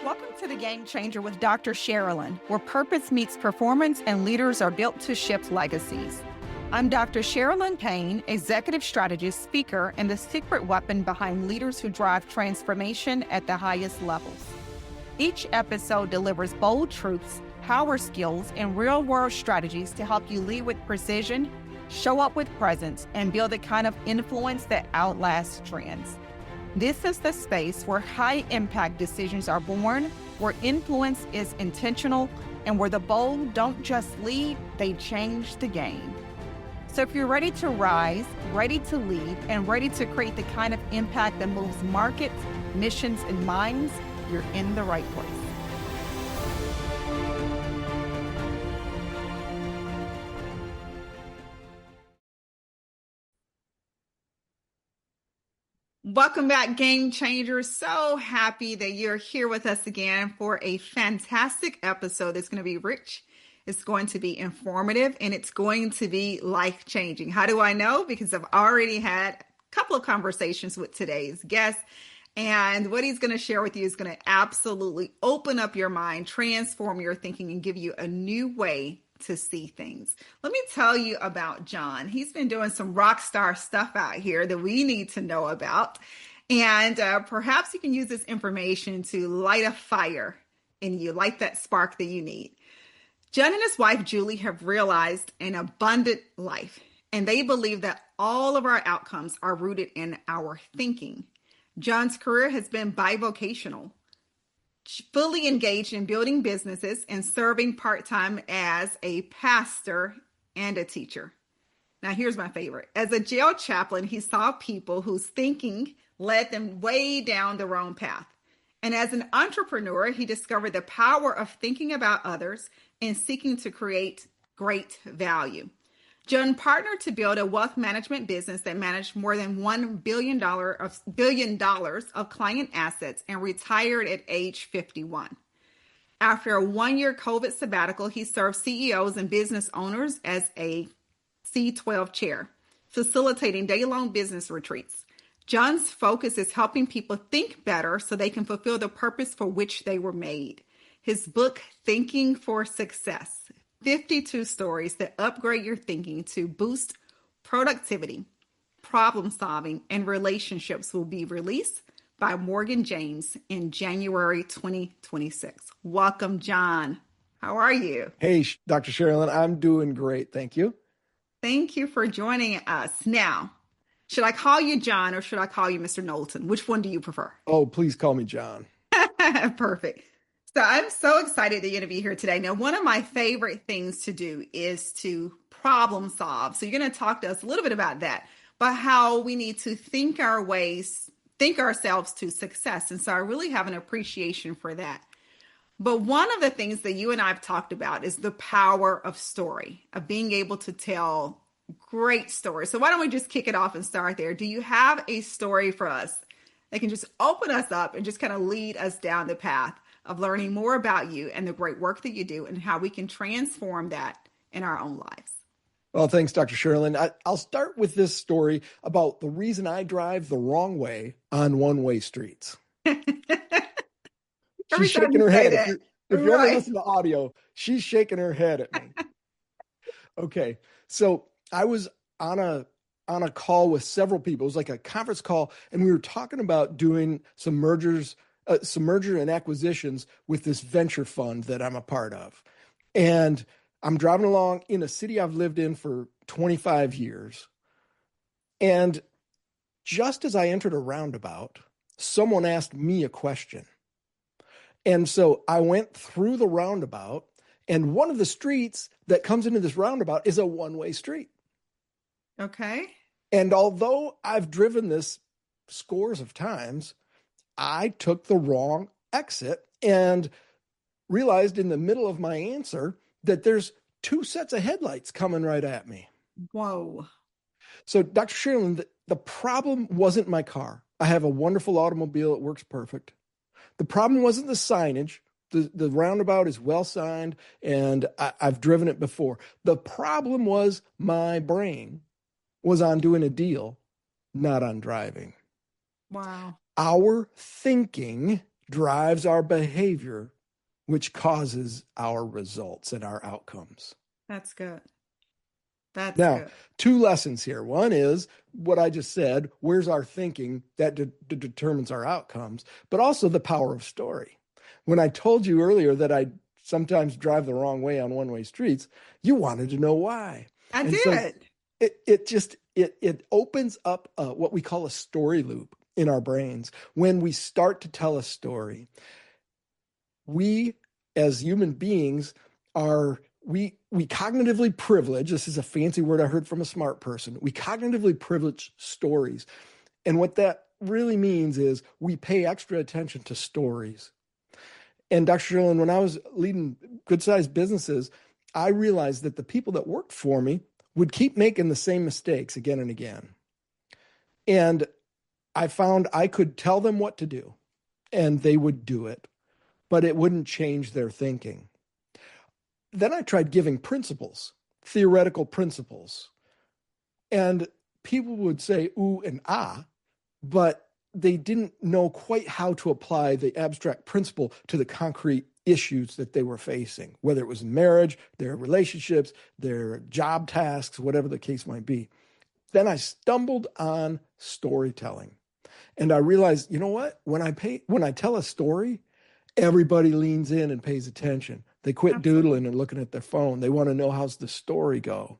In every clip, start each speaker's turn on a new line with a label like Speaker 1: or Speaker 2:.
Speaker 1: Welcome to The Game Changer with Dr. Sherilyn, where purpose meets performance and leaders are built to shift legacies. I'm Dr. Sherilyn Payne, executive strategist, speaker, and the secret weapon behind leaders who drive transformation at the highest levels. Each episode delivers bold truths, power skills, and real-world strategies to help you lead with precision, show up with presence, and build the kind of influence that outlasts trends. This is the space where high-impact decisions are born, where influence is intentional, and where the bold don't just lead, they change the game. So if you're ready to rise, ready to lead, and ready to create the kind of impact that moves markets, missions, and minds, you're in the right place. Welcome back, Game Changers. So happy that you're here with us again for a fantastic episode. It's going to be rich, it's going to be informative, and it's going to be life-changing. How do I know? Because I've already had a couple of conversations with today's guest, and what he's going to share with you is going to absolutely open up your mind, transform your thinking, and give you a new way to see things. Let me tell you about John. He's been doing some rock star stuff out here that we need to know about. And perhaps you can use this information to light a fire in you, light that spark that you need. John and his wife, Julie, have realized an abundant life, and they believe that all of our outcomes are rooted in our thinking. John's career has been bivocational, fully engaged in building businesses and serving part-time as a pastor and a teacher. Now, here's my favorite. As a jail chaplain, he saw people whose thinking led them way down the wrong path. And as an entrepreneur, he discovered the power of thinking about others and seeking to create great value. John partnered to build a wealth management business that managed more than $1 billion of client assets and retired at age 51. After a one-year COVID sabbatical, he served CEOs and business owners as a C12 Chair, facilitating day-long business retreats. John's focus is helping people think better so they can fulfill the purpose for which they were made. His book, Thinking for Success, 52 stories that upgrade your thinking to boost productivity, problem solving, and relationships, will be released by Morgan James in January 2026. Welcome, John. How are you?
Speaker 2: Hey, Dr. Sherilyn, I'm doing great. Thank you.
Speaker 1: Thank you for joining us. Now, should I call you John or should I call you Mr. Knowlton? Which one do you prefer?
Speaker 2: Oh, please call me John.
Speaker 1: Perfect. So I'm so excited that you're going to be here today. Now, one of my favorite things to do is to problem solve. So you're going to talk to us a little bit about that, but how we need to think ourselves to success. And so I really have an appreciation for that. But one of the things that you and I have talked about is the power of story, of being able to tell great stories. So why don't we just kick it off and start there? Do you have a story for us that can just open us up and just kind of lead us down the path of learning more about you and the great work that you do and how we can transform that in our own lives?
Speaker 2: Well, thanks, Dr. Sherilyn. I'll start with this story about the reason I drive the wrong way on one-way streets. She's shaking her head. If you ever listen to audio, she's shaking her head at me. Okay, so I was on a call with several people. It was like a conference call, and we were talking about doing some merger and acquisitions with this venture fund that I'm a part of. And I'm driving along in a city I've lived in for 25 years. And just as I entered a roundabout, someone asked me a question. And so I went through the roundabout, and one of the streets that comes into this roundabout is a one-way street.
Speaker 1: Okay.
Speaker 2: And although I've driven this scores of times, I took the wrong exit and realized in the middle of my answer that there's two sets of headlights coming right at me.
Speaker 1: Whoa.
Speaker 2: So, Dr. Sherilyn, the problem wasn't my car. I have a wonderful automobile. It works perfect. The problem wasn't the signage. The roundabout is well signed, and I've driven it before. The problem was my brain was on doing a deal, not on driving.
Speaker 1: Wow.
Speaker 2: Our thinking drives our behavior, which causes our results and our outcomes.
Speaker 1: That's good. That's
Speaker 2: Now,
Speaker 1: good.
Speaker 2: two lessons here. One is what I just said, where's our thinking that determines our outcomes, but also the power of story. When I told you earlier that I sometimes drive the wrong way on one-way streets, you wanted to know why.
Speaker 1: I
Speaker 2: And so
Speaker 1: did.
Speaker 2: it opens up what we call a story loop in our brains. When we start to tell a story, we as human beings are we cognitively privilege. This is a fancy word I heard from a smart person. We cognitively privilege stories. And what that really means is we pay extra attention to stories. And Dr. Sherlin, when I was leading good-sized businesses, I realized that the people that worked for me would keep making the same mistakes again and again. And I found I could tell them what to do, and they would do it, but it wouldn't change their thinking. Then I tried giving principles, theoretical principles, and people would say ooh and ah, but they didn't know quite how to apply the abstract principle to the concrete issues that they were facing, whether it was in marriage, their relationships, their job tasks, whatever the case might be. Then I stumbled on storytelling. And I realized, you know what? When I tell a story, everybody leans in and pays attention. They quit doodling and looking at their phone. They want to know, how's the story go?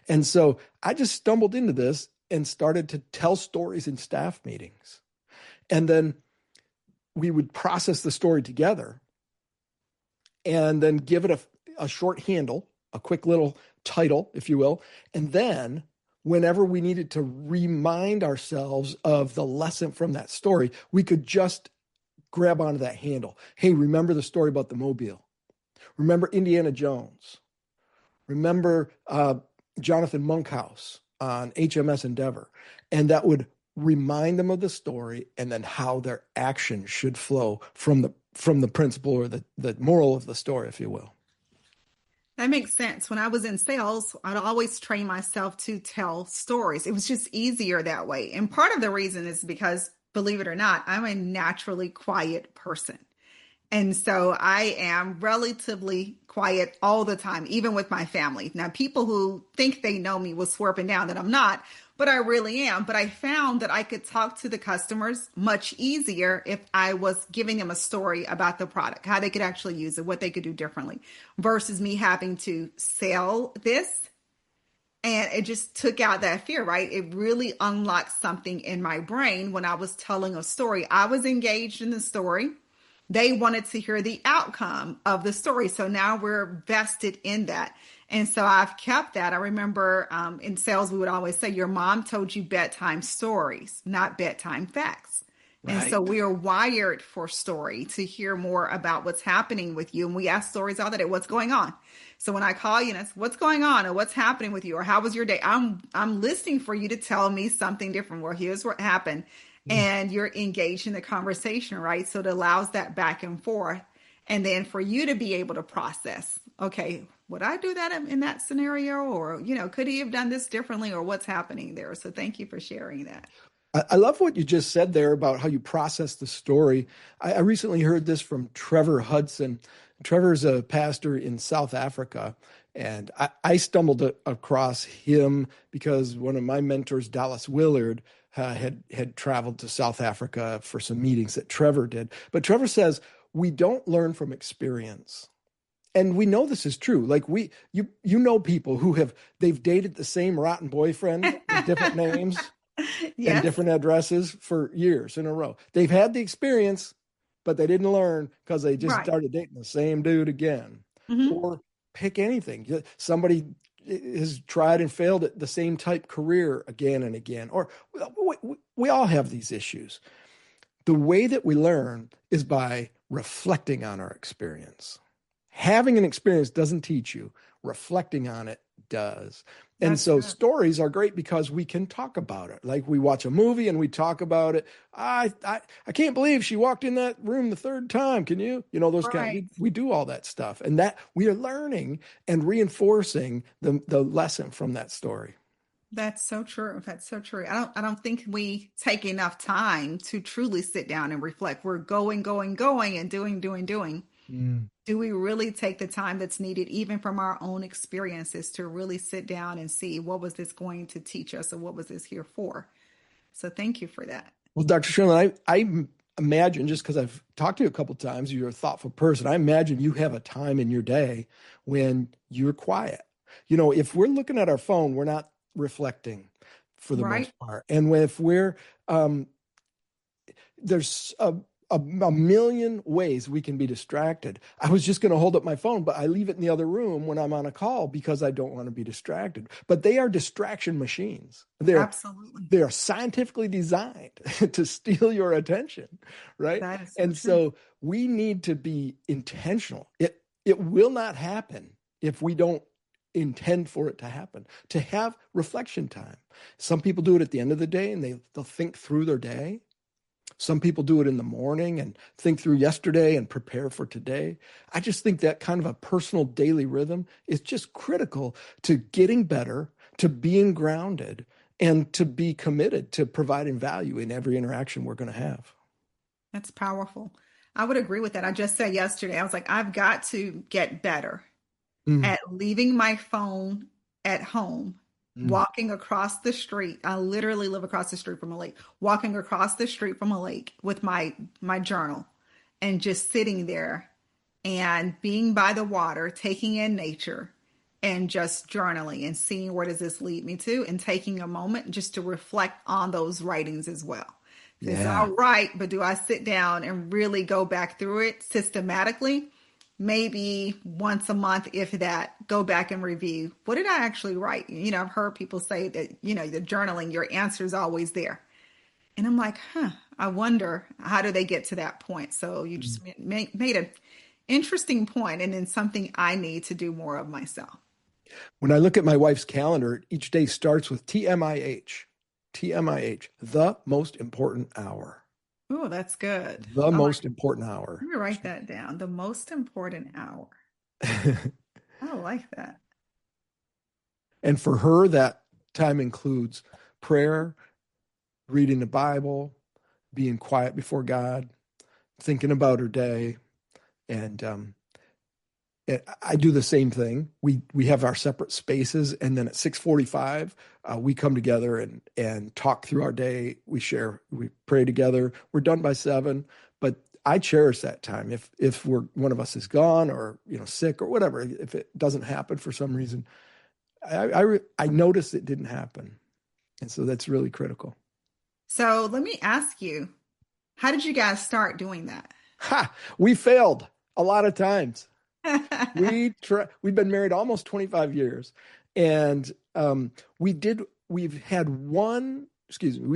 Speaker 2: And so I just stumbled into this and started to tell stories in staff meetings. And then we would process the story together and then give it a short handle, a quick little title, if you will. And then whenever we needed to remind ourselves of the lesson from that story, we could just grab onto that handle. Hey, remember the story about the mobile. Remember Indiana Jones. Remember Jonathan Monkhouse on HMS Endeavor. And that would remind them of the story and then how their action should flow from the principle or the moral of the story, if you will.
Speaker 1: That makes sense. When I was in sales, I'd always train myself to tell stories. It was just easier that way. And part of the reason is because, believe it or not, I'm a naturally quiet person. And so I am relatively quiet all the time, even with my family. Now, people who think they know me will swear up and down that I'm not, but I really am. But I found that I could talk to the customers much easier if I was giving them a story about the product, how they could actually use it, what they could do differently, versus me having to sell this. And it just took out that fear, right? It really unlocked something in my brain when I was telling a story. I was engaged in the story. They wanted to hear the outcome of the story. So now we're vested in that. And so I've kept that. I remember in sales, we would always say, your mom told you bedtime stories, not bedtime facts. Right. And so we are wired for story to hear more about what's happening with you. And we ask stories all the day. What's going on? So when I call you and it's what's going on or what's happening with you or how was your day? I'm listening for you to tell me something different. Well, here's what happened. And you're engaged in the conversation, right? So it allows that back and forth. And then for you to be able to process, okay, would I do that in that scenario? Or, could he have done this differently or what's happening there? So thank you for sharing that.
Speaker 2: I love what you just said there about how you process the story. I recently heard this from Trevor Hudson. Trevor's a pastor in South Africa. And I stumbled across him because one of my mentors, Dallas Willard, had traveled to South Africa for some meetings that Trevor did. But Trevor says, we don't learn from experience. And we know this is true. Like you know people who they've dated the same rotten boyfriend with different names and different addresses for years in a row. They've had the experience, but they didn't learn because they just started dating the same dude again. Mm-hmm. Or pick anything. Somebody has tried and failed at the same type career again and again. Or we all have these issues. The way that we learn is by reflecting on our experience. Having an experience doesn't teach you. Reflecting on it does. And so stories are great because we can talk about it. Like we watch a movie and we talk about it. I can't believe she walked in that room the third time. Can you? Those kind of, we do all that stuff. And that we are learning and reinforcing the lesson from that story.
Speaker 1: That's so true. That's so true. I don't think we take enough time to truly sit down and reflect. We're going, going, going and doing, doing, doing.
Speaker 2: Mm.
Speaker 1: Do we really take the time that's needed, even from our own experiences, to really sit down and see what was this going to teach us or what was this here for? So thank you for that.
Speaker 2: Well, Dr. Sherlin, I imagine, just because I've talked to you a couple of times, you're a thoughtful person. I imagine you have a time in your day when you're quiet. If we're looking at our phone, we're not reflecting for the
Speaker 1: Right?
Speaker 2: most part. And if there's a million ways we can be distracted. I was just going to hold up my phone, but I leave it in the other room when I'm on a call because I don't want to be distracted. But they are distraction machines.
Speaker 1: Absolutely.
Speaker 2: They are scientifically designed to steal your attention, right?
Speaker 1: That is so
Speaker 2: And
Speaker 1: true.
Speaker 2: so we need to be intentional. It will not happen if we don't intend for it to happen. To have reflection time. Some people do it at the end of the day and they'll think through their day. Some people do it in the morning and think through yesterday and prepare for today. I just think that kind of a personal daily rhythm is just critical to getting better, to being grounded, and to be committed to providing value in every interaction we're going to have.
Speaker 1: That's powerful. I would agree with that. I just said yesterday, I was like, I've got to get better
Speaker 2: Mm,
Speaker 1: at leaving my phone at home,
Speaker 2: mm.
Speaker 1: walking across the street. I literally live across the street from a lake, walking across the street from a lake with my journal and just sitting there and being by the water, taking in nature and just journaling and seeing where does this lead me to and taking a moment just to reflect on those writings as well. Because
Speaker 2: Yeah.
Speaker 1: I'll write, but do I sit down and really go back through it systematically? Maybe once a month, if that, go back and review. What did I actually write? I've heard people say that, the journaling, your answer is always there. And I'm like, I wonder, how do they get to that point? So you just made an interesting point, and then something I need to do more of myself.
Speaker 2: When I look at my wife's calendar, each day starts with TMIH. TMIH, the most important hour.
Speaker 1: Oh, that's good.
Speaker 2: The
Speaker 1: I like.
Speaker 2: most important hour.
Speaker 1: Let me write that down. The most important hour. I like that.
Speaker 2: And for her, that time includes prayer, reading the Bible, being quiet before God, thinking about her day. And I do the same thing. We have our separate spaces, and then at 6:45, we come together and talk through our day. We pray together. We're done by 7, but I cherish that time. If one of us is gone or sick or whatever, if it doesn't happen for some reason, I notice it didn't happen, and so that's really critical.
Speaker 1: So let me ask you, how did you guys start doing that?
Speaker 2: We failed a lot of times. We've been married almost 25 years, and we've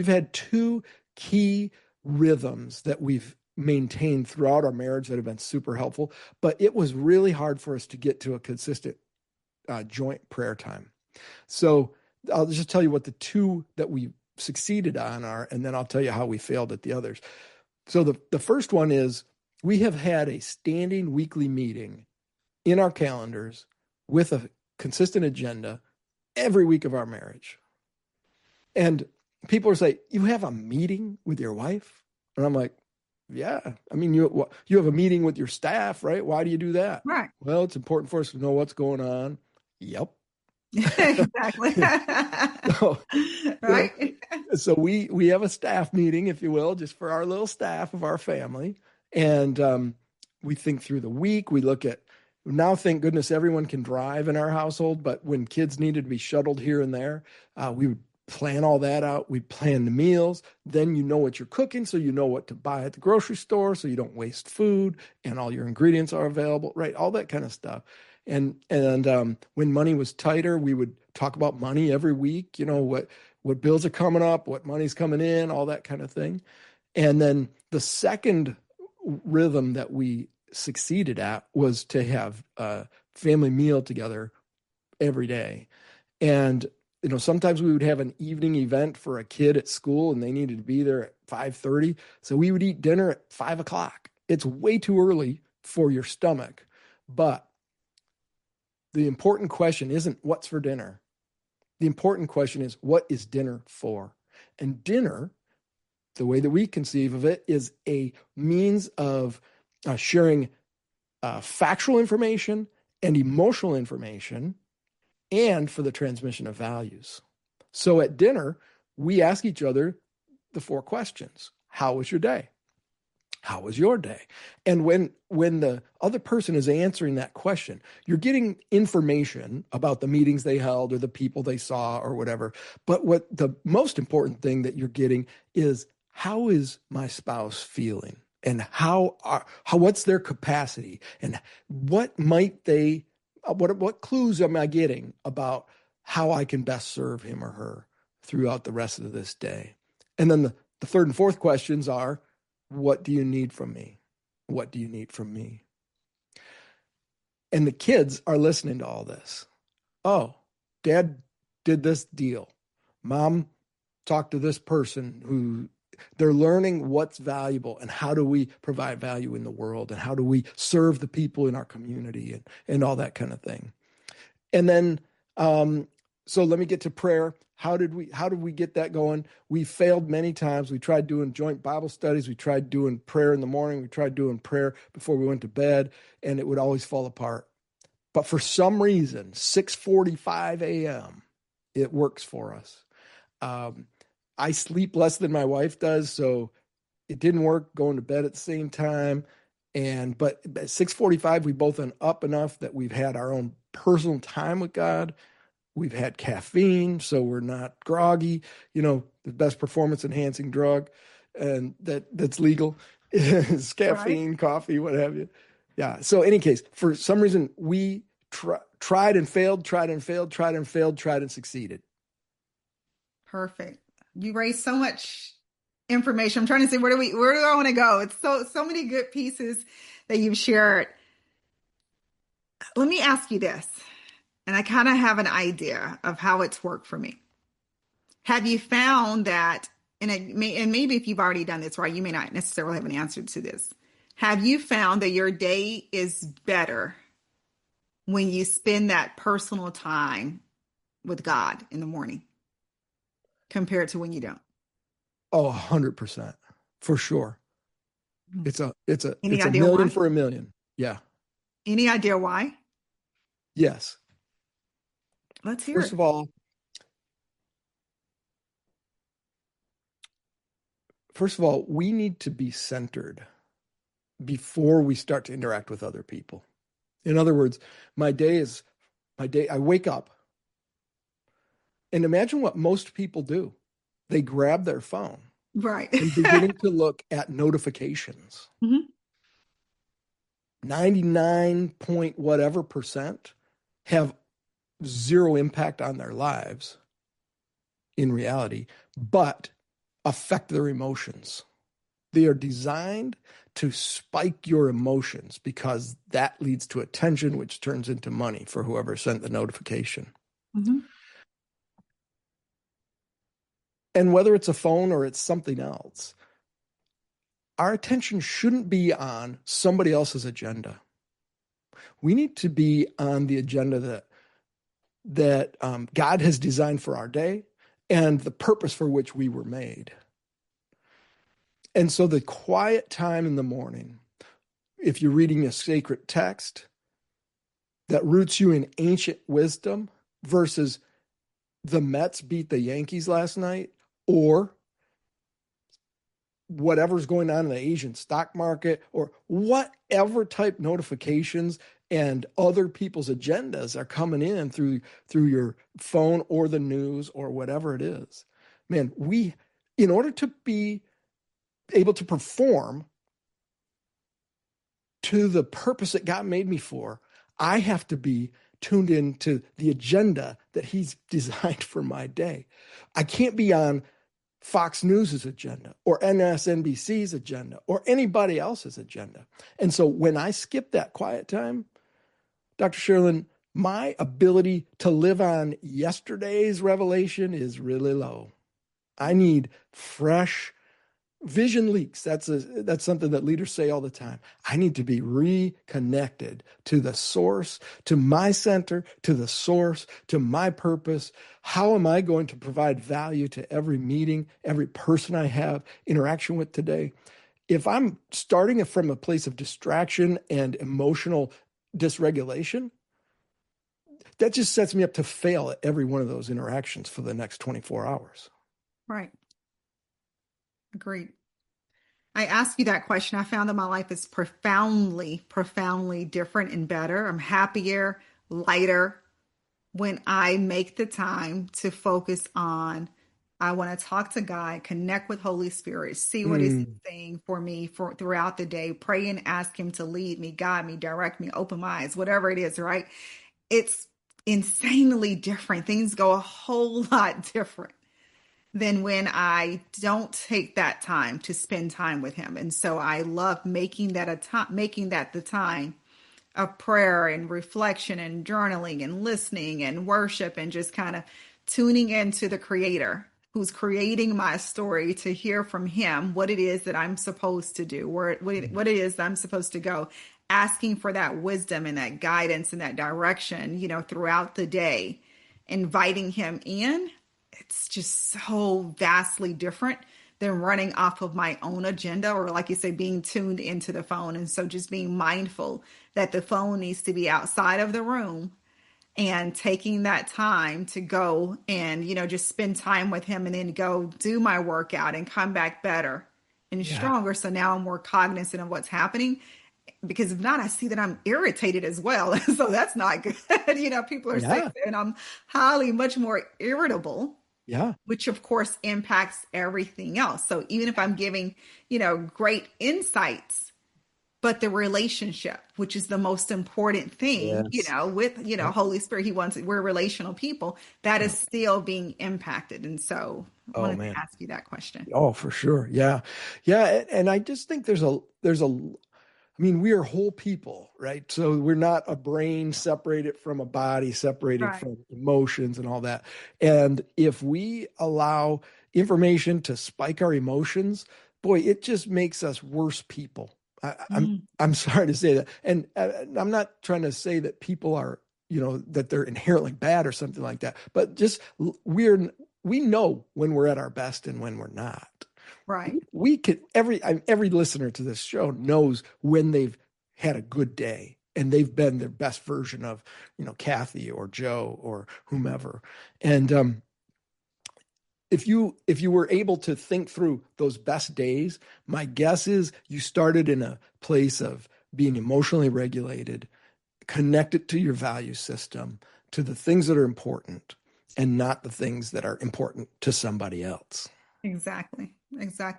Speaker 2: had 2 key rhythms that we've maintained throughout our marriage that have been super helpful, but it was really hard for us to get to a consistent joint prayer time. So I'll just tell you what the 2 that we succeeded on are, and then I'll tell you how we failed at the others. So the first one is we have had a standing weekly meeting in our calendars with a consistent agenda every week of our marriage. And people are saying, you have a meeting with your wife? And I'm like, yeah. I mean, you have a meeting with your staff, right? Why do you do that?
Speaker 1: Right.
Speaker 2: Well, it's important for us to know what's going on. Yep.
Speaker 1: Exactly.
Speaker 2: So,
Speaker 1: Right.
Speaker 2: so we have a staff meeting, if you will, just for our little staff of our family. And we think through the week. We look at now, thank goodness everyone can drive in our household, but when kids needed to be shuttled here and there, we would plan all that out. We'd plan the meals. Then you know what you're cooking, so you know what to buy at the grocery store, so you don't waste food, and all your ingredients are available, right? All that kind of stuff. And when money was tighter, we would talk about money every week. What bills are coming up, what money's coming in, all that kind of thing. And then the second rhythm that we succeeded at was to have a family meal together every day. And sometimes we would have an evening event for a kid at school and they needed to be there at 5:30, so we would eat dinner at 5 o'clock. It's way too early for your stomach, but the important question isn't what's for dinner. The important question is, what is dinner for? And dinner, the way that we conceive of it, is a means of sharing factual information and emotional information, and for the transmission of values. So at dinner, we ask each other the 4 questions. How was your day? How was your day? And when the other person is answering that question, you're getting information about the meetings they held or the people they saw or whatever. But what the most important thing that you're getting is, how is my spouse feeling? And what's their capacity? And what might they, what clues am I getting about how I can best serve him or her throughout the rest of this day? And then the third and fourth questions are, what do you need from me? What do you need from me? And the kids are listening to all this. Oh, Dad did this deal. Mom talked to this person who, they're learning what's valuable and how do we provide value in the world and how do we serve the people in our community and all that kind of thing. And then, so let me get to prayer. How did we get that going? We failed many times. We tried doing joint Bible studies. We tried doing prayer in the morning. We tried doing prayer before we went to bed, and it would always fall apart. But for some reason, 6:45 a.m., it works for us. I sleep less than my wife does, so it didn't work going to bed at the same time. But at 6:45, we both are up enough that we've had our own personal time with God. We've had caffeine, so we're not groggy. The best performance enhancing drug, and that's legal is caffeine, right? Coffee, what have you. Yeah. So in any case, for some reason, we tried and failed, tried and failed, tried and failed, tried and succeeded.
Speaker 1: Perfect. You raised so much information. I'm trying to say, where do I want to go? It's so many good pieces that you've shared. Let me ask you this. And I kind of have an idea of how it's worked for me. Have you found that, and maybe if you've already done this, right, you may not necessarily have an answer to this. Have you found that your day is better when you spend that personal time with God in the morning compared to when you don't?
Speaker 2: Oh, 100%, for sure. It's a
Speaker 1: million
Speaker 2: why? For a million. Yeah.
Speaker 1: Any idea why?
Speaker 2: Yes.
Speaker 1: Let's hear it.
Speaker 2: First of all, we need to be centered before we start to interact with other people. In other words, my day, I wake up, and imagine what most people do. They grab their phone.
Speaker 1: Right.
Speaker 2: And beginning to look at notifications. Mm-hmm. 99 point whatever percent have zero impact on their lives in reality, but affect their emotions. They are designed to spike your emotions because that leads to attention, which turns into money for whoever sent the notification. Mm-hmm. And whether it's a phone or it's something else, our attention shouldn't be on somebody else's agenda. We need to be on the agenda that God has designed for our day and the purpose for which we were made. And so the quiet time in the morning, if you're reading a sacred text that roots you in ancient wisdom versus the Mets beat the Yankees last night, or whatever's going on in the Asian stock market, or whatever type notifications and other people's agendas are coming in through your phone or the news or whatever it is. Man, in order to be able to perform to the purpose that God made me for, I have to be tuned into the agenda that he's designed for my day. I can't be on Fox News' agenda or MSNBC's agenda or anybody else's agenda. And so when I skip that quiet time, Dr. Sherilyn, my ability to live on yesterday's revelation is really low. I need fresh Vision leaks. That's something that leaders say all the time. I need to be reconnected to the source, to my center, to the source, to my purpose. How am I going to provide value to every meeting, every person I have interaction with today? If I'm starting it from a place of distraction and emotional dysregulation, that just sets me up to fail at every one of those interactions for the next 24 hours.
Speaker 1: Right. Agreed. I asked you that question. I found that my life is profoundly, profoundly different and better. I'm happier, lighter when I make the time to focus on, I want to talk to God, connect with Holy Spirit, see what is He saying for me for throughout the day, pray and ask Him to lead me, guide me, direct me, open my eyes, whatever it is, right? It's insanely different. Things go a whole lot different than when I don't take that time to spend time with Him. And so I love making that the time of prayer and reflection and journaling and listening and worship and just kind of tuning into the Creator who's creating my story to hear from Him what it is that I'm supposed to do, what it is that I'm supposed to go, asking for that wisdom and that guidance and that direction, throughout the day, inviting Him in. It's just so vastly different than running off of my own agenda, or like you say, being tuned into the phone. And so just being mindful that the phone needs to be outside of the room and taking that time to go and, just spend time with Him and then go do my workout and come back better and stronger. So now I'm more cognizant of what's happening, because if not, I see that I'm irritated as well. So that's not good. People are saying, and I'm highly much more irritable.
Speaker 2: Yeah.
Speaker 1: Which of course impacts everything else. So even if I'm giving, great insights, but the relationship, which is the most important thing, with, Holy Spirit, we're relational people, that is still being impacted. And so I wanted to ask you that question.
Speaker 2: Oh, for sure. Yeah. Yeah. And I just think we are whole people, right? So we're not a brain separated from a body, separated from emotions and all that. And if we allow information to spike our emotions, boy, it just makes us worse people. I'm sorry to say that. And I'm not trying to say that people are, that they're inherently bad or something like that, but just we know when we're at our best and when we're not.
Speaker 1: Right.
Speaker 2: We could every listener to this show knows when they've had a good day and they've been their best version of, Kathy or Joe or whomever. And if you were able to think through those best days, my guess is you started in a place of being emotionally regulated, connected to your value system, to the things that are important and not the things that are important to somebody else.
Speaker 1: Exactly.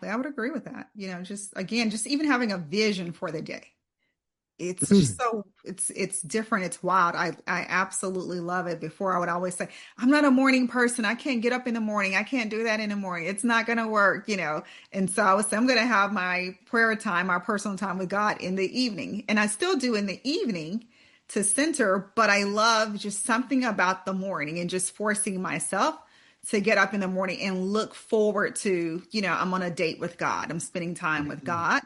Speaker 1: I would agree with that. Just even having a vision for the day. It's just it's different. It's wild. I absolutely love it. Before I would always say, I'm not a morning person. I can't get up in the morning. I can't do that in the morning. It's not going to work, And so I would say, I'm going to have my prayer time, my personal time with God in the evening. And I still do in the evening to center, but I love just something about the morning and just forcing myself to get up in the morning and look forward to, I'm on a date with God. I'm spending time with God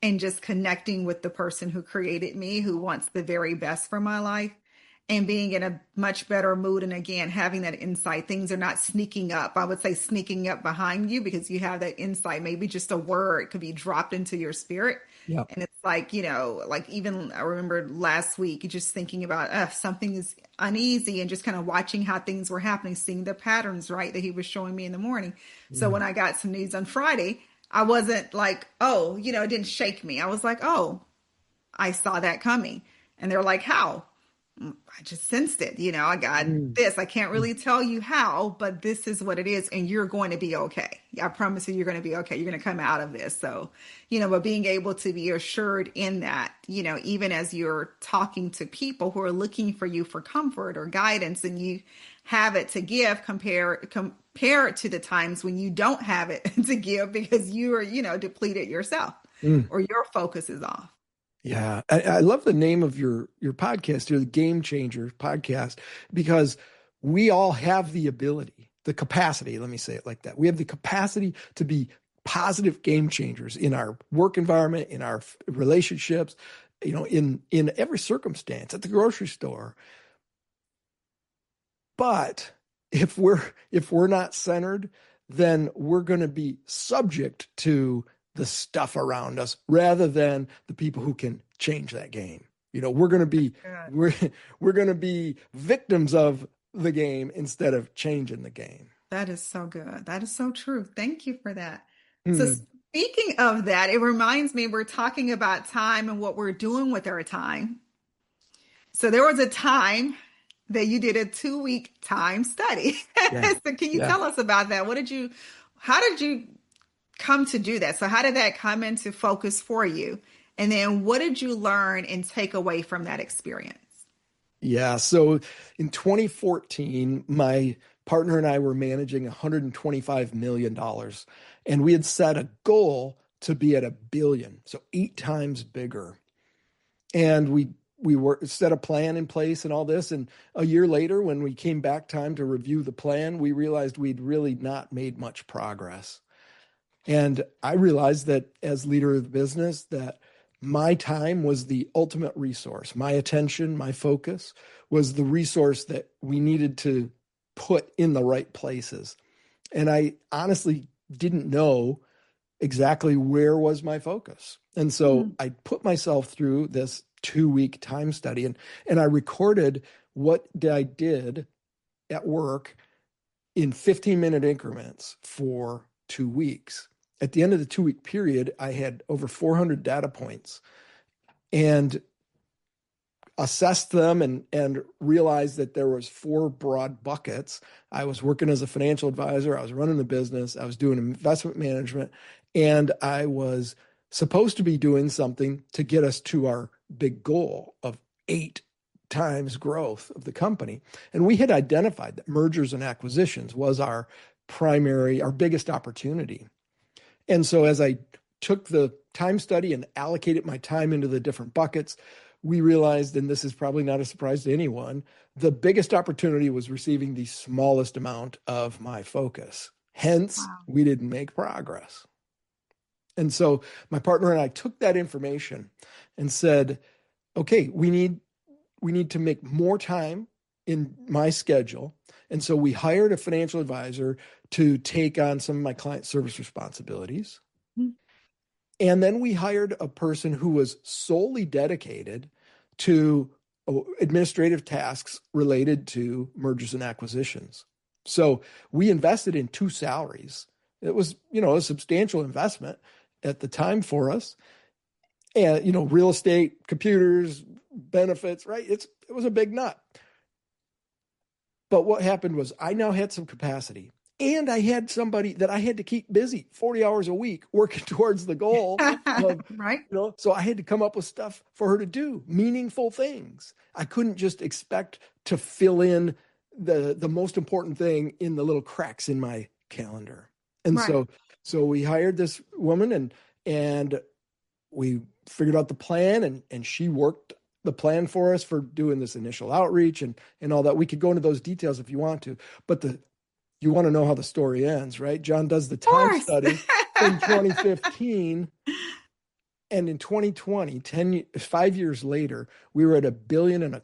Speaker 1: and just connecting with the person who created me, who wants the very best for my life, and being in a much better mood. And again, having that insight, things are not sneaking up. I would say sneaking up behind you because you have that insight. Maybe just a word could be dropped into your spirit.
Speaker 2: Yeah.
Speaker 1: And it's like, like even I remember last week just thinking about something is uneasy and just kind of watching how things were happening, seeing the patterns, right, that He was showing me in the morning. So when I got some news on Friday, I wasn't like, oh, it didn't shake me. I was like, oh, I saw that coming. And they're like, how? I just sensed it. I got this. I can't really tell you how, but this is what it is. And you're going to be okay. I promise you're going to be okay. You're going to come out of this. So, but being able to be assured in that, even as you're talking to people who are looking for you for comfort or guidance and you have it to give, compare it to the times when you don't have it to give because you are, depleted yourself or your focus is off.
Speaker 2: Yeah. I love the name of your podcast here, the Game Changer podcast, because we all have the ability, the capacity, let me say it like that. We have the capacity to be positive game changers in our work environment, in our relationships, in every circumstance, at the grocery store. But if we're not centered, then we're going to be subject to the stuff around us rather than the people who can change that game. We're going to be we're going to be victims of the game instead of changing the game.
Speaker 1: That is so good. That is so true. Thank you for that. So speaking of that, it reminds me we're talking about time and what we're doing with our time. So there was a time that you did a 2-week time study.
Speaker 2: Yeah.
Speaker 1: So can you tell us about that? How did you come to do that? So how did that come into focus for you? And then what did you learn and take away from that experience?
Speaker 2: Yeah. So in 2014, my partner and I were managing $125 million. And we had set a goal to be at $1 billion, so 8 times bigger. And we set a plan in place and all this. And a year later, when we came back time to review the plan, we realized we'd really not made much progress. And I realized that as leader of the business, that my time was the ultimate resource. My attention, my focus was the resource that we needed to put in the right places. And I honestly didn't know exactly where was my focus. And so I put myself through this 2-week time study and I recorded what I did at work in 15-minute increments for 2 weeks. At the end of the 2-week period, I had over 400 data points and assessed them and realized that there was 4 broad buckets. I was working as a financial advisor. I was running the business. I was doing investment management, and I was supposed to be doing something to get us to our big goal of 8 times growth of the company. And we had identified that mergers and acquisitions was our biggest opportunity. And so as I took the time study and allocated my time into the different buckets, we realized, and this is probably not a surprise to anyone, the biggest opportunity was receiving the smallest amount of my focus. Hence, we didn't make progress. And so my partner and I took that information and said, okay, we need to make more time in my schedule. And so we hired a financial advisor to take on some of my client service responsibilities. And then we hired a person who was solely dedicated to administrative tasks related to mergers and acquisitions. So we invested in 2 salaries. It was, a substantial investment at the time for us. And, real estate, computers, benefits, right? It was a big nut. But what happened was I now had some capacity. And I had somebody that I had to keep busy 40 hours a week working towards the goal.
Speaker 1: Right.
Speaker 2: So I had to come up with stuff for her to do, meaningful things. I couldn't just expect to fill in the most important thing in the little cracks in my calendar. And so we hired this woman and we figured out the plan and she worked the plan for us for doing this initial outreach and all that. We could go into those details if you want to, but you want to know how the story ends, right? John does the time study in 2015. And in 2020, 5 years later, we were at $1.25 billion,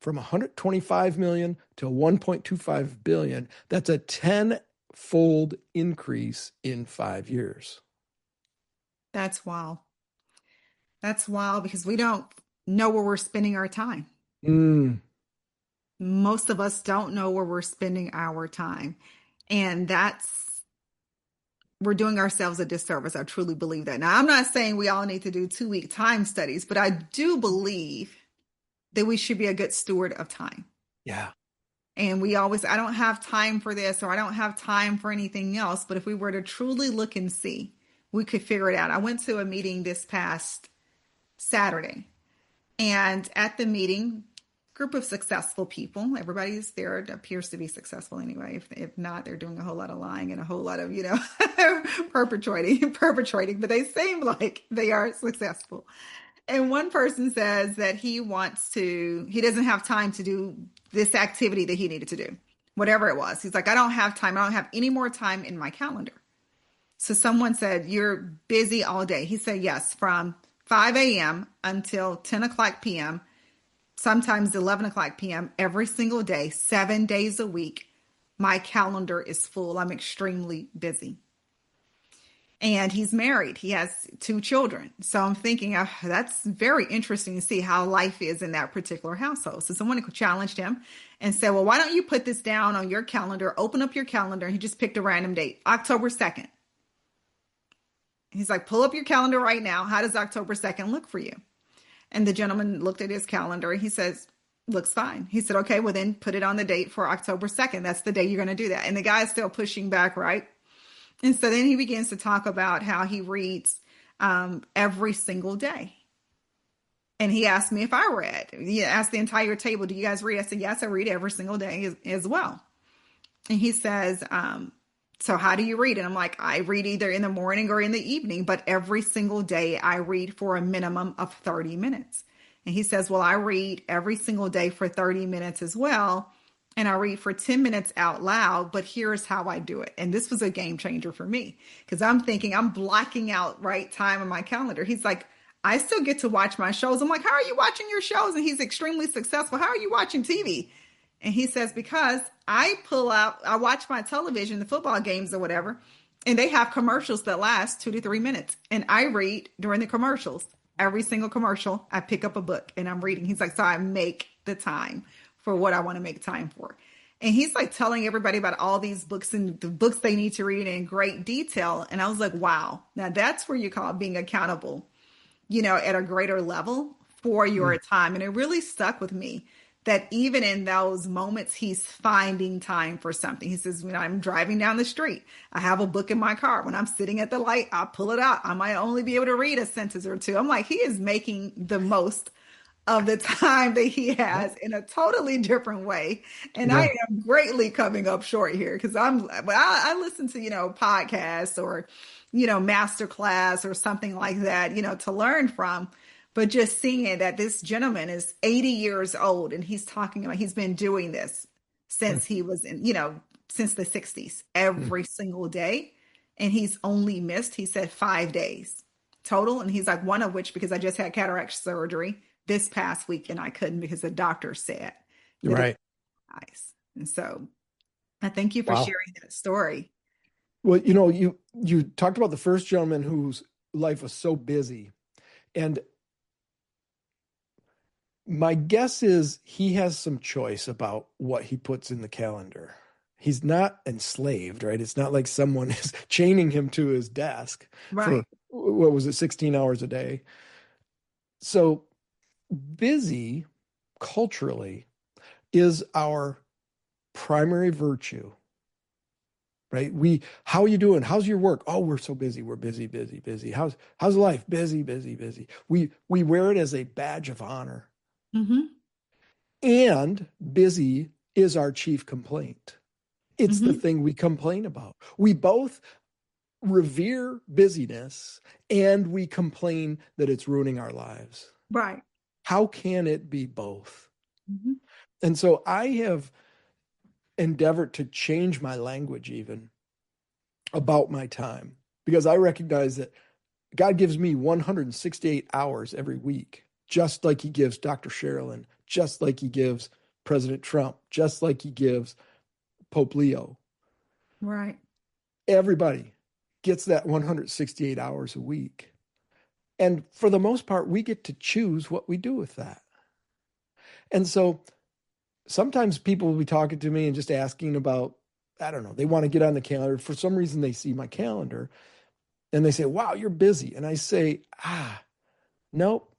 Speaker 2: from 125 million to 1.25 billion. That's a 10-fold increase in 5 years.
Speaker 1: That's wild. That's wild because we don't know where we're spending our time. Most of us don't know where we're spending our time. And we're doing ourselves a disservice. I truly believe that. Now, I'm not saying we all need to do 2-week time studies, but I do believe that we should be a good steward of time.
Speaker 2: Yeah.
Speaker 1: And I don't have time for this, or I don't have time for anything else. But if we were to truly look and see, we could figure it out. I went to a meeting this past Saturday, and at the meeting, group of successful people. Everybody's there. It appears to be successful anyway. If not, they're doing a whole lot of lying and a whole lot of, perpetrating, but they seem like they are successful. And one person says that he doesn't have time to do this activity that he needed to do, whatever it was. He's like, I don't have time. I don't have any more time in my calendar. So someone said, you're busy all day. He said, yes, from 5 a.m. until 10 o'clock p.m., sometimes 11 o'clock p.m., every single day, 7 days a week. My calendar is full. I'm extremely busy. And he's married. He has two children. So I'm thinking, oh, that's very interesting to see how life is in that particular household. So someone challenged him and said, well, why don't you put this down on your calendar? Open up your calendar. And he just picked a random date, October 2nd. He's like, pull up your calendar right now. How does October 2nd look for you? And the gentleman looked at his calendar and he says, looks fine. He said, okay, well then put it on the date for October 2nd. That's the day you're going to do that. And the guy's still pushing back, right? And so then he begins to talk about how he reads every single day. And he asked me if I read. He asked the entire table, do you guys read? I said, yes, I read every single day as well. And he says, so how do you read? And I'm like, I read either in the morning or in the evening, but every single day I read for a minimum of 30 minutes. And he says, well, I read every single day for 30 minutes as well. And I read for 10 minutes out loud, but here's how I do it. And this was a game changer for me because I'm thinking I'm blocking out right time on my calendar. He's like, I still get to watch my shows. I'm like, how are you watching your shows? And he's extremely successful. How are you watching TV? And he says, because I watch my television, the football games or whatever, and they have commercials that last 2 to 3 minutes. And I read during the commercials. Every single commercial, I pick up a book and I'm reading. He's like, so I make the time for what I want to make time for. And he's like telling everybody about all these books and the books they need to read in great detail. And I was like, wow, now that's where you call being accountable, at a greater level for your time. And it really stuck with me that even in those moments, he's finding time for something. He says, when I'm driving down the street, I have a book in my car. When I'm sitting at the light, I pull it out. I might only be able to read a sentence or two. I'm like, he is making the most of the time that he has in a totally different way. And I am greatly coming up short here because I listen to, podcasts or, masterclass or something like that, to learn from. But just seeing that this gentleman is 80 years old and he's talking about he's been doing this since he was since the 60s, every single day. And he's only missed, he said, 5 days total. And he's like, one of which, because I just had cataract surgery this past week and I couldn't because the doctor said
Speaker 2: right.
Speaker 1: Nice. And so I thank you for sharing that story.
Speaker 2: Well, you talked about the first gentleman whose life was so busy, and my guess is he has some choice about what he puts in the calendar. He's not enslaved, right? It's not like someone is chaining him to his desk for, 16 hours a day. So busy culturally is our primary virtue, right? How are you doing? How's your work? Oh, we're so busy. We're busy, busy, busy. How's life? Busy, busy, busy. We wear it as a badge of honor.
Speaker 1: Mm-hmm.
Speaker 2: And busy is our chief complaint. It's the thing we complain about. We both revere busyness and we complain that it's ruining our lives.
Speaker 1: Right.
Speaker 2: How can it be both? Mm-hmm. And so I have endeavored to change my language even about my time because I recognize that God gives me 168 hours every week, just like he gives Dr. Sherilyn, just like he gives President Trump, just like he gives Pope Leo.
Speaker 1: Right.
Speaker 2: Everybody gets that 168 hours a week. And for the most part, we get to choose what we do with that. And so sometimes people will be talking to me and just asking about, I don't know, they want to get on the calendar. For some reason, they see my calendar and they say, wow, you're busy. And I say, nope,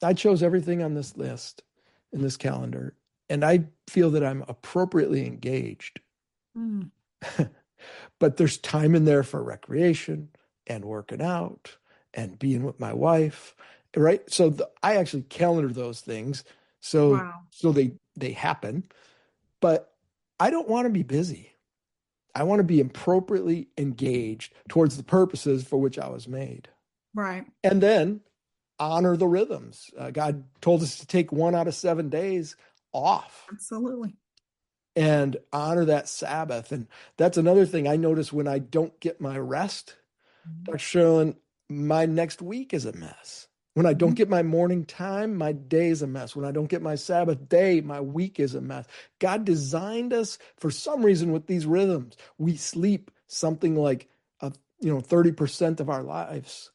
Speaker 2: I chose everything on this list in this calendar. And I feel that I'm appropriately engaged. Mm. But there's time in there for recreation and working out and being with my wife, right? So I actually calendar those things. So they happen. But I don't want to be busy. I want to be appropriately engaged towards the purposes for which I was made.
Speaker 1: Right.
Speaker 2: And then honor the rhythms. God told us to take 1 out of 7 days off.
Speaker 1: Absolutely.
Speaker 2: And honor that Sabbath. And that's another thing I notice when I don't get my rest Dr. Sherlin, my next week is a mess. When I don't
Speaker 1: Mhm.
Speaker 2: get my morning time, my day is a mess. When I don't get my Sabbath day, my week is a mess. God designed us for some reason with these rhythms. We sleep something like 30% of our lives.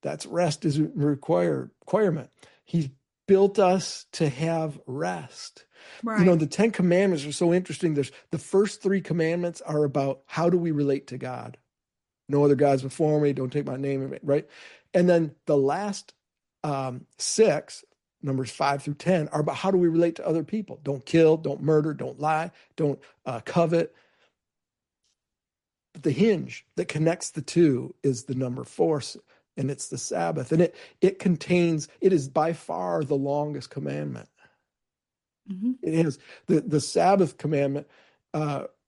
Speaker 2: That's rest is a requirement. He's built us to have rest.
Speaker 1: Right.
Speaker 2: The Ten Commandments are so interesting. There's the first three commandments are about how do we relate to God. No other gods before me. Don't take my name, right? And then the last six, numbers 5 through 10, are about how do we relate to other people. Don't kill, don't murder, don't lie, don't covet. But the hinge that connects the two is the number 4, and it's the Sabbath. And it is by far the longest commandment.
Speaker 1: Mm-hmm.
Speaker 2: It is. The Sabbath commandment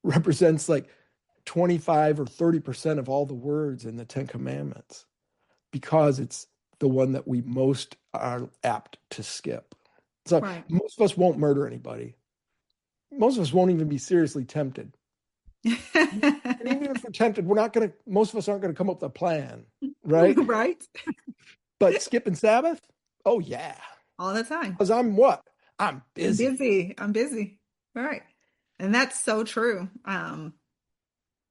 Speaker 2: represents like 25 or 30% of all the words in the Ten Commandments because it's the one that we most are apt to skip. So
Speaker 1: Right.
Speaker 2: most of us won't murder anybody. Most of us won't even be seriously tempted. And even if we're tempted, most of us aren't going to come up with a plan, right?
Speaker 1: Right.
Speaker 2: But skipping Sabbath? Oh, yeah.
Speaker 1: All the time.
Speaker 2: Because I'm what? I'm
Speaker 1: I'm
Speaker 2: busy.
Speaker 1: busy. I'm busy. Right. And that's so true. When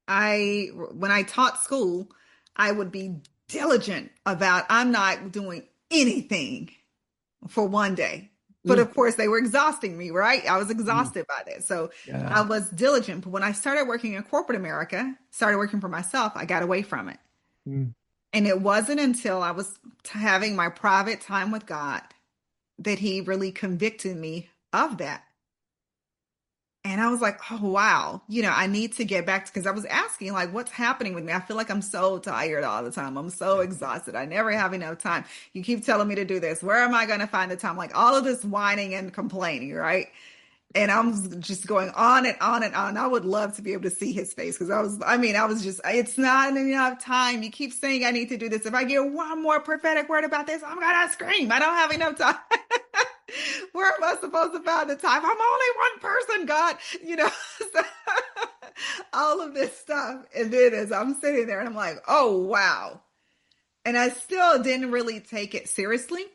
Speaker 1: I taught school, I would be diligent about I'm not doing anything for one day. But
Speaker 2: Mm,
Speaker 1: of course, they were exhausting me, right? I was
Speaker 2: mm,
Speaker 1: exhausted by that. So I
Speaker 2: yeah.
Speaker 1: was diligent. But when I started working in corporate America, started working for myself, I got away from it.
Speaker 2: Mm,
Speaker 1: And it wasn't until I was having my private time with God that He really convicted me of that. And I was like, oh, wow, I need to get back to, because I was asking, like, what's happening with me? I feel like I'm so tired all the time. I'm so
Speaker 2: yeah.
Speaker 1: exhausted. I never have enough time. You keep telling me to do this. Where am I going to find the time? Like all of this whining and complaining, right? And I'm just going on and on and on. I would love to be able to see his face because I was just, it's not enough time. You keep saying I need to do this. If I get one more prophetic word about this, I'm going to scream. I don't have enough time. Where am I supposed to find the time? I'm only one person, God, so, all of this stuff. And then as I'm sitting there and I'm like, oh, wow. And I still didn't really take it seriously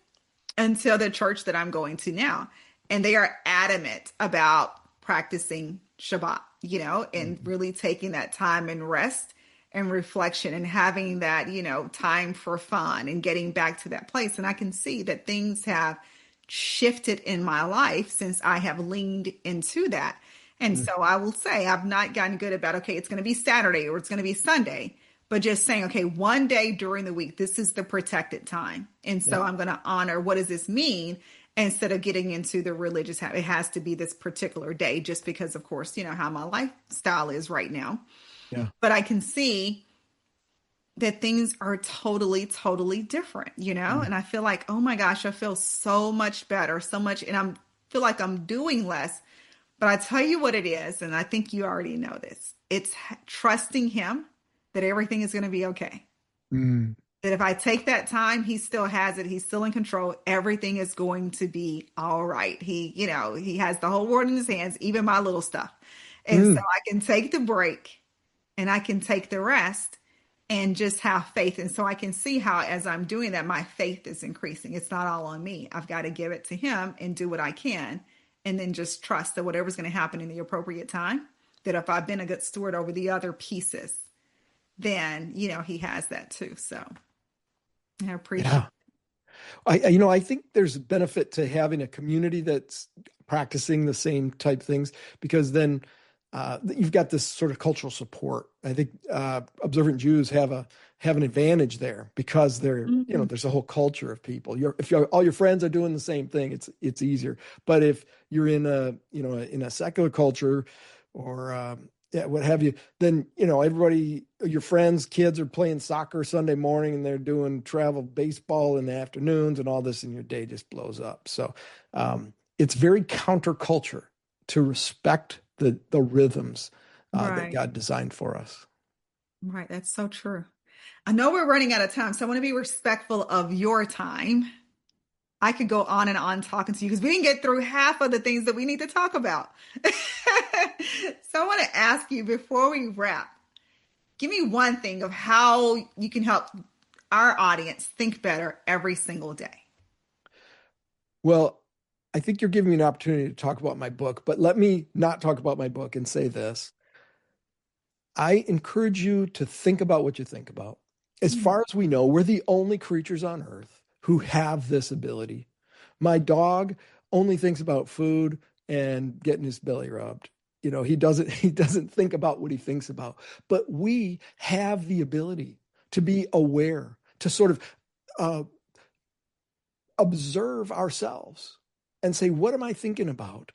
Speaker 1: until the church that I'm going to now. And they are adamant about practicing Shabbat, and
Speaker 2: Mhm.
Speaker 1: really taking that time and rest and reflection and having that, time for fun and getting back to that place. And I can see that things have shifted in my life since I have leaned into that. And
Speaker 2: Mm,
Speaker 1: so I will say I've not gotten good about, okay, it's going to be Saturday or it's going to be Sunday, but just saying, okay, one day during the week, this is the protected time. And
Speaker 2: yeah.
Speaker 1: so I'm going to honor what does this mean instead of getting into the religious habit. It has to be this particular day just because, of course, how my lifestyle is right now.
Speaker 2: Yeah.
Speaker 1: But I can see that things are totally, totally different,
Speaker 2: Mm,
Speaker 1: and I feel like, oh my gosh, I feel so much better, so much, and feel like I'm doing less. But I tell you what it is, and I think you already know this. It's trusting him that everything is going to be okay.
Speaker 2: mm,
Speaker 1: That if I take that time, he still has it. He's still in control. Everything is going to be all right. He has the whole world in his hands, even my little stuff. And so
Speaker 2: mm.
Speaker 1: I can take the break and I can take the rest and just have faith. And so I can see how, as I'm doing that, my faith is increasing. It's not all on me. I've got to give it to him and do what I can. And then just trust that whatever's going to happen in the appropriate time, that if I've been a good steward over the other pieces, then, he has that too. So I appreciate.
Speaker 2: Yeah. I think there's a benefit to having a community that's practicing the same type things because then you've got this sort of cultural support. I think observant Jews have an advantage there because
Speaker 1: Mhm.
Speaker 2: there's a whole culture of people. All your friends are doing the same thing, it's easier. But if you're in a secular culture or yeah, what have you, then everybody, your friends, kids are playing soccer Sunday morning and they're doing travel baseball in the afternoons and all this, and your day just blows up. So it's very counterculture to respect the rhythms that
Speaker 1: Right.
Speaker 2: God designed for us.
Speaker 1: Right. That's so true. I know we're running out of time, so I want to be respectful of your time. I could go on and on talking to you because we didn't get through half of the things that we need to talk about. So I want to ask you before we wrap, Give me one thing of how you can help our audience think better every single day.
Speaker 2: Well, I think you're giving me an opportunity to talk about my book, but let me not talk about my book and say this. I encourage you to think about what you think about. As
Speaker 1: Mm.
Speaker 2: far as we know, we're the only creatures on earth who have this ability. My dog only thinks about food and getting his belly rubbed. He doesn't think about what he thinks about. But we have the ability to be aware, to sort of uh, observe ourselves and say, what am I thinking about?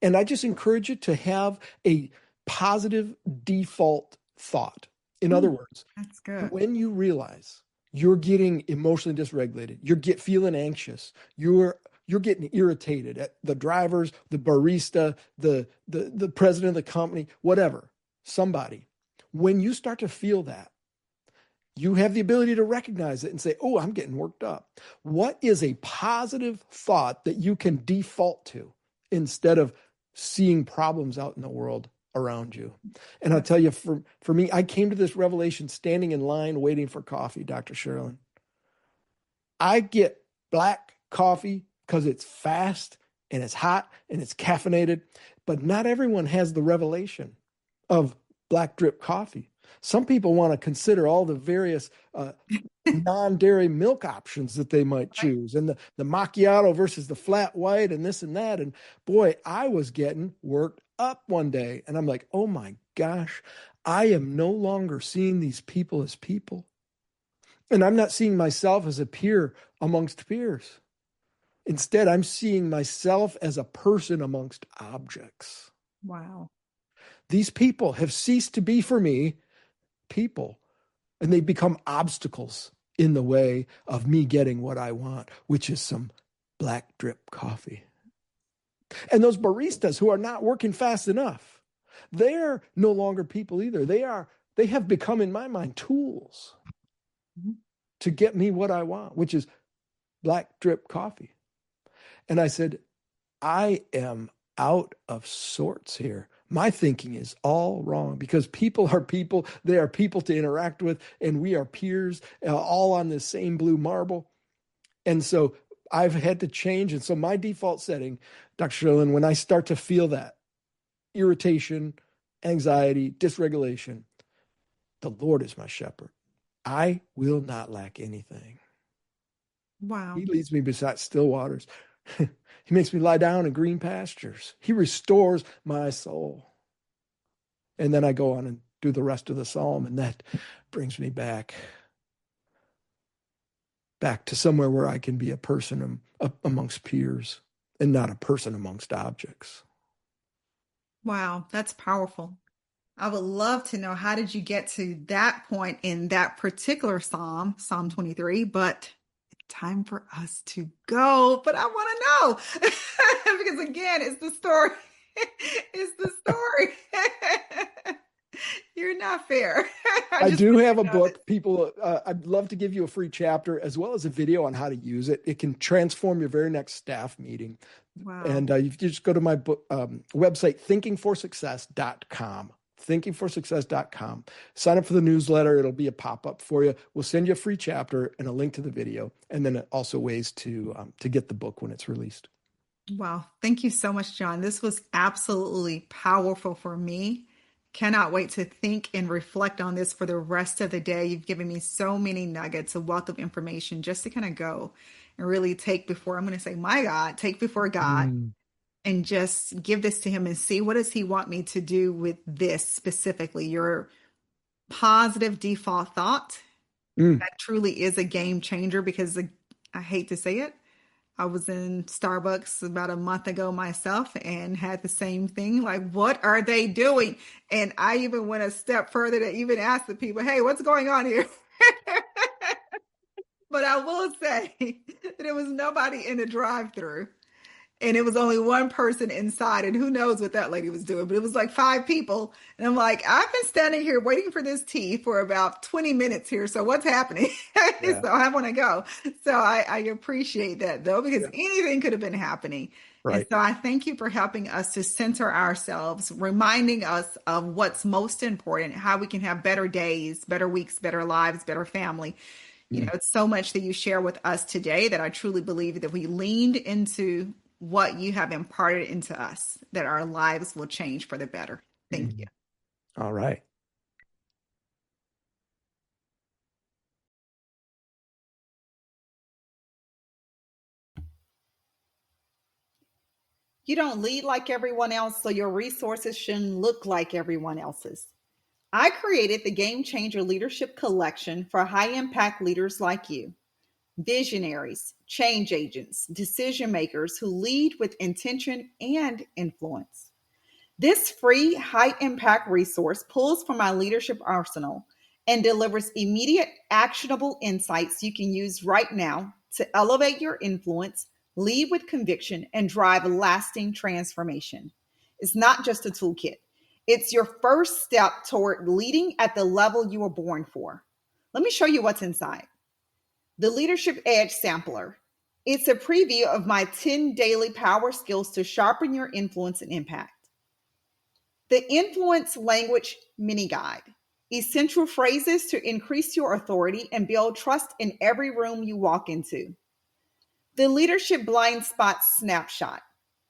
Speaker 2: And I just encourage you to have a positive default thought. In other
Speaker 1: Mm,
Speaker 2: words,
Speaker 1: that's good.
Speaker 2: when you realize you're getting emotionally dysregulated, you're feeling anxious, you're getting irritated at the drivers, the barista, the president of the company, whatever, somebody. When you start to feel that, you have the ability to recognize it and say, oh, I'm getting worked up. What is a positive thought that you can default to instead of seeing problems out in the world around you? And I'll
Speaker 1: That's
Speaker 2: tell you, for me, I came to this revelation standing in line waiting for coffee, Dr. Sherlin. I get black coffee because it's fast and it's hot and it's caffeinated, but not everyone has the revelation of black drip coffee. Some people want to consider all the various non-dairy milk options that they might
Speaker 1: right.
Speaker 2: choose, and the macchiato versus the flat white and this and that. And boy, I was getting worked up one day, and I'm like, oh my gosh, I am no longer seeing these people as people. And I'm not seeing myself as a peer amongst peers. Instead, I'm seeing myself as a person amongst objects.
Speaker 1: Wow.
Speaker 2: These people have ceased to be for me people, and they become obstacles in the way of me getting what I want, which is some black drip coffee. And those baristas who are not working fast enough, they're no longer people either. They have become, in my mind, tools
Speaker 1: Mhm.
Speaker 2: to get me what I want, which is black drip coffee. And I said, I am out of sorts here. My thinking is all wrong because people are people. They are people to interact with, and we are peers, all on the same blue marble. And so I've had to change. And so my default setting, Dr. Sherlin, when I start to feel that irritation, anxiety, dysregulation, the Lord is my shepherd. I will not lack anything.
Speaker 1: Wow.
Speaker 2: He leads me beside still waters. He makes me lie down in green pastures. He restores my soul. And then I go on and do the rest of the psalm, and that brings me back to somewhere where I can be a person amongst peers and not a person amongst objects.
Speaker 1: Wow. That's powerful. I would love to know, how did you get to that point in that particular psalm, Psalm 23, but time for us to go. But I want to know because again, it's the story. It's the story. You're not fair. I
Speaker 2: I
Speaker 1: just
Speaker 2: do
Speaker 1: want
Speaker 2: have a
Speaker 1: you to know this.
Speaker 2: book. People, I'd love to give you a free chapter as well as a video on how to use it. It can transform your very next staff meeting.
Speaker 1: Wow.
Speaker 2: And you just go to my book, website, thinkingforsuccess.com. Thinkingforsuccess.com. Sign up for the newsletter. It'll be a pop-up for you. We'll send you a free chapter and a link to the video, and then also ways to get the book when it's released.
Speaker 1: Wow. Thank you so much, John. This was absolutely powerful for me. Cannot wait to think and reflect on this for the rest of the day. You've given me so many nuggets, a wealth of information just to kind of go and really take before, I'm going to say, my God, take before God
Speaker 2: Mm.
Speaker 1: and just give this to him and see, what does he want me to do with this specifically? Your positive default thought,
Speaker 2: Mm.
Speaker 1: that truly is a game changer because I hate to say it, I was in Starbucks about a month ago myself and had the same thing. Like, what are they doing? And I even went a step further to even ask the people, hey, what's going on here? But I will say that there was nobody in the drive-through. And it was only one person inside, and who knows what that lady was doing, but it was like 5 people. And I'm like, I've been standing here waiting for this tea for about 20 minutes here. So what's happening?
Speaker 2: Yeah.
Speaker 1: So I want to go. So I appreciate that though, because
Speaker 2: Yeah.
Speaker 1: anything could have been happening. And
Speaker 2: Right.
Speaker 1: so I thank you for helping us to center ourselves, reminding us of what's most important, how we can have better days, better weeks, better lives, better family. It's so much that you share with us today that I truly believe that we leaned into what you have imparted into us, that our lives will change for the better. Thank you.
Speaker 2: All right.
Speaker 1: You don't lead like everyone else, so your resources shouldn't look like everyone else's. I created the Game Changer Leadership Collection for high impact leaders like you, visionaries, change agents, decision makers who lead with intention and influence. This free, high impact resource pulls from my leadership arsenal and delivers immediate, actionable insights you can use right now to elevate your influence, lead with conviction, and drive lasting transformation. It's not just a toolkit, it's your first step toward leading at the level you were born for. Let me show you what's inside. The Leadership Edge Sampler. It's a preview of my 10 daily power skills to sharpen your influence and impact. The Influence Language Mini Guide. Essential phrases to increase your authority and build trust in every room you walk into. The Leadership Blind Spot Snapshot.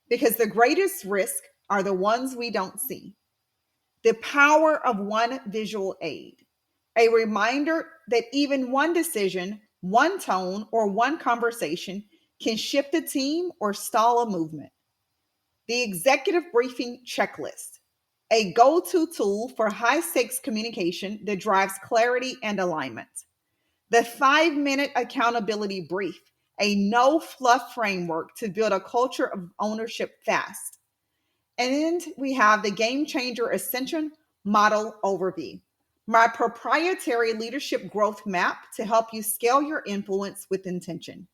Speaker 1: Because the greatest risk are the ones we don't see. The Power of One Visual Aid. A reminder that even one decision, one tone, or one conversation can shift a team or stall a movement. The Executive Briefing Checklist, a go to tool for high stakes communication that drives clarity and alignment. The 5 minute accountability brief, a no fluff framework to build a culture of ownership fast. And we have the Game Changer Ascension Model Overview, my proprietary leadership growth map to help you scale your influence with intention.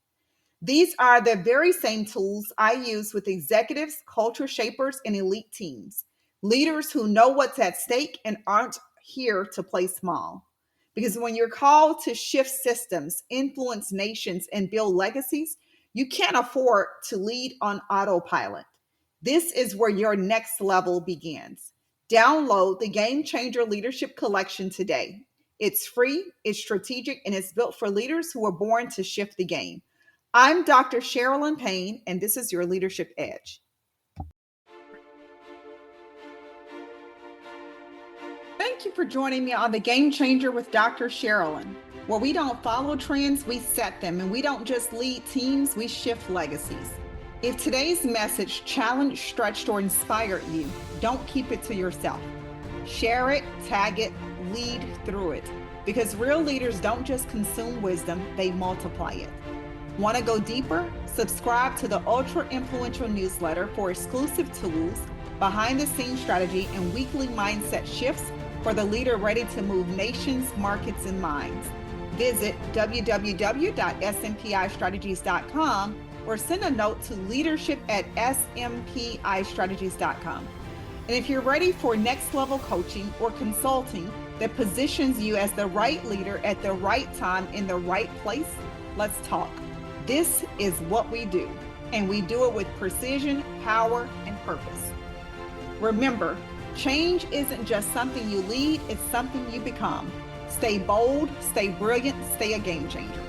Speaker 1: These are the very same tools I use with executives, culture shapers, and elite teams, leaders who know what's at stake and aren't here to play small. Because when you're called to shift systems, influence nations, and build legacies, you can't afford to lead on autopilot. This is where your next level begins. Download the Game Changer Leadership Collection today. It's free, it's strategic, and it's built for leaders who are born to shift the game. I'm Dr. Sherilyn Payne, and this is your Leadership Edge. Thank you for joining me on the Game Changer with Dr. Sherilyn, where we don't follow trends, we set them, and we don't just lead teams, we shift legacies. If today's message challenged, stretched, or inspired you, don't keep it to yourself. Share it, tag it, lead through it, because real leaders don't just consume wisdom, they multiply it. Want to go deeper? Subscribe to the Ultra Influential newsletter for exclusive tools, behind-the-scenes strategy, and weekly mindset shifts for the leader ready to move nations, markets, and minds. Visit www.smpistrategies.com or send a note to leadership@smpistrategies.com. And if you're ready for next level coaching or consulting that positions you as the right leader at the right time in the right place, let's talk. This is what we do, and we do it with precision, power, and purpose. Remember, change isn't just something you lead, it's something you become. Stay bold, stay brilliant, stay a game changer.